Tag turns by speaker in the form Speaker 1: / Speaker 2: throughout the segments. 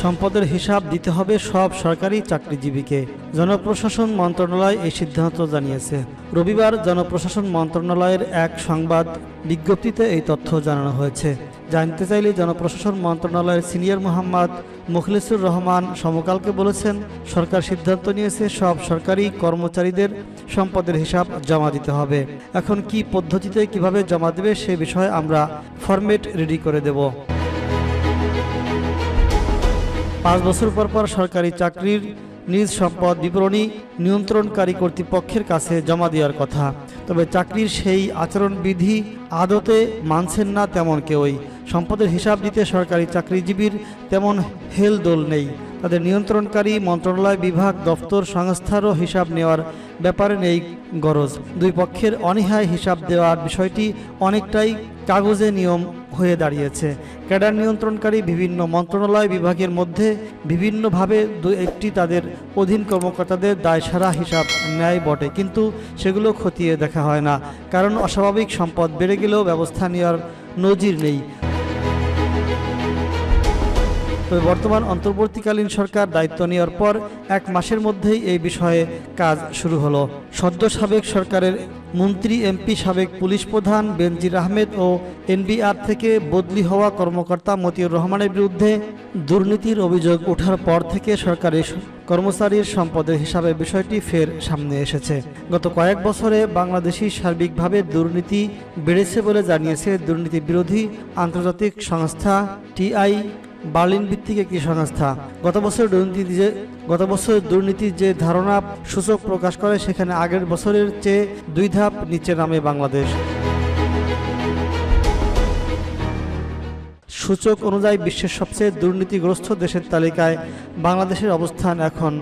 Speaker 1: সম্পদের হিসাব দিতে হবে সব সরকারি চাকরিজীবীকে। জনপ্রশাসন মন্ত্রণালয় এই সিদ্ধান্ত জানিয়েছে। রবিবার জনপ্রশাসন মন্ত্রণালয়ের এক সংবাদ বিজ্ঞপ্তিতে এই তথ্য জানানো হয়েছে। জানতে চাইলে জনপ্রশাসন মন্ত্রণালয়ের সিনিয়র মোহাম্মদ মুখলিসুর রহমান সমকালকে বলেছেন, সরকার সিদ্ধান্ত নিয়েছে সব সরকারি কর্মচারীদের সম্পদের হিসাব জমা দিতে হবে। এখন কি পদ্ধতিতে কিভাবে জমা দেবে সে বিষয়ে আমরা ফরম্যাট রেডি করে দেব। 5 বছর পর সরকারি চাকরির নিজ সম্পদ বিবরণী নিয়ন্ত্রণকারী কর্তৃপক্ষের কাছে জমা দেওয়ার কথা। তবে চাকরির সেই আচরণবিধি আদতে মানছেন না তেমন কেউই। সম্পদের হিসাব দিতে সরকারি চাকরিজীবীর তেমন হেলদোল নেই। তাদের নিয়ন্ত্রণকারী মন্ত্রণালয়, বিভাগ, দপ্তর, সংস্থারও হিসাব নেওয়ার ব্যাপারে নেই গরজ। দুই পক্ষের অনীহায় হিসাব দেওয়ার বিষয়টি অনেকটাই কাগজে নিয়ম হয়ে দাঁড়িয়েছে। ক্যাডার নিয়ন্ত্রণকারী বিভিন্ন মন্ত্রণালয় বিভাগের মধ্যে বিভিন্নভাবে একটি তাদের অধীন কর্মকর্তাদের দায়সারা হিসাব নেয় বটে, কিন্তু সেগুলো খতিয়ে দেখা হয় না, কারণ অস্বাভাবিক সম্পদ বেড়ে গেলেও ব্যবস্থা নেওয়ার নজির নেই। তবে বর্তমান অন্তর্বর্তীকালীন সরকার দায়িত্ব নেওয়ার পর 1 মাসের মধ্যেই এই বিষয়ে কাজ শুরু হলো। সদ্য সাবেক সরকারের মন্ত্রী, এমপি, সাবেক পুলিশ প্রধান বেনজির আহমেদ ও এনবিআর থেকে বদলি হওয়া কর্মকর্তা মতিউর রহমানের বিরুদ্ধে দুর্নীতির অভিযোগ ওঠার পর থেকে সরকারি কর্মচারীর সম্পদের হিসাবের বিষয়টি ফের সামনে এসেছে। গত কয়েক বছরে বাংলাদেশে সার্বিকভাবে দুর্নীতি বেড়েছে বলে জানিয়েছে দুর্নীতি বিরোধী আন্তর্জাতিক সংস্থা টিআই, বার্লিন ভিত্তিক একটি সংস্থা। গত বছর দুর্নীতির যে ধারণা সূচক প্রকাশ করে, সেখানে আগের বছরের চেয়ে 2 ধাপ নিচে নামে বাংলাদেশ। সূচক অনুযায়ী বিশ্বের সবচেয়ে দুর্নীতিগ্রস্ত দেশের তালিকায় বাংলাদেশের অবস্থান এখন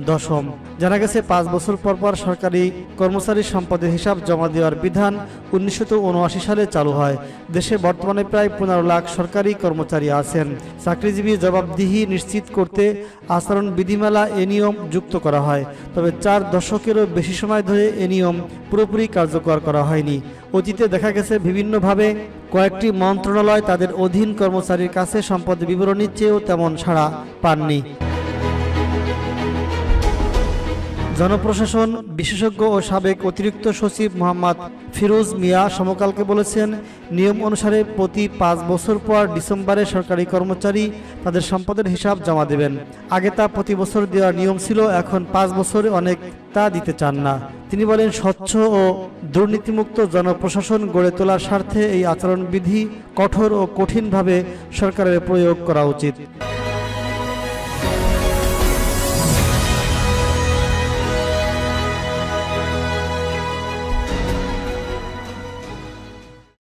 Speaker 1: 10ম। জানা গেছে 5 বছর পর সরকারি কর্মচারীর সম্পদের হিসাব জমা দেওয়ার বিধান 1979 সালে চালু হয়। দেশে বর্তমানে প্রায় 15 লাখ সরকারি কর্মচারী আছেন। চাকরিজীবী জবাবদিহি নিশ্চিত করতে আচরণ বিধিমালা এ নিয়ম যুক্ত করা হয়। তবে 4 দশকেরও বেশি সময় ধরে এ নিয়ম পুরোপুরি কার্যকর করা হয়নি। অতীতে দেখা গেছে বিভিন্নভাবে কয়েকটি মন্ত্রণালয় তাদের অধীন কর্মচারীর কাছে সম্পদ বিবরণীর চেয়েও তেমন সাড়া পাননি। জনপ্রশাসন বিশেষজ্ঞ ও সাবেক অতিরিক্ত সচিব মোহাম্মদ ফিরোজ মিয়া সমকালকে বলেছেন, নিয়ম অনুসারে প্রতি 5 বছর পর ডিসেম্বরে সরকারি কর্মচারী তাদের সম্পদের হিসাব জমা দেবেন। আগে তা প্রতি বছর দেওয়ার নিয়ম ছিল, এখন 5 বছরে অনেক তা দিতে চান না। তিনি বলেন, স্বচ্ছ ও দুর্নীতিমুক্ত জনপ্রশাসন গড়ে তোলার স্বার্থে এই আচরণবিধি কঠোর ও কঠিনভাবে সরকারের প্রয়োগ করা উচিত।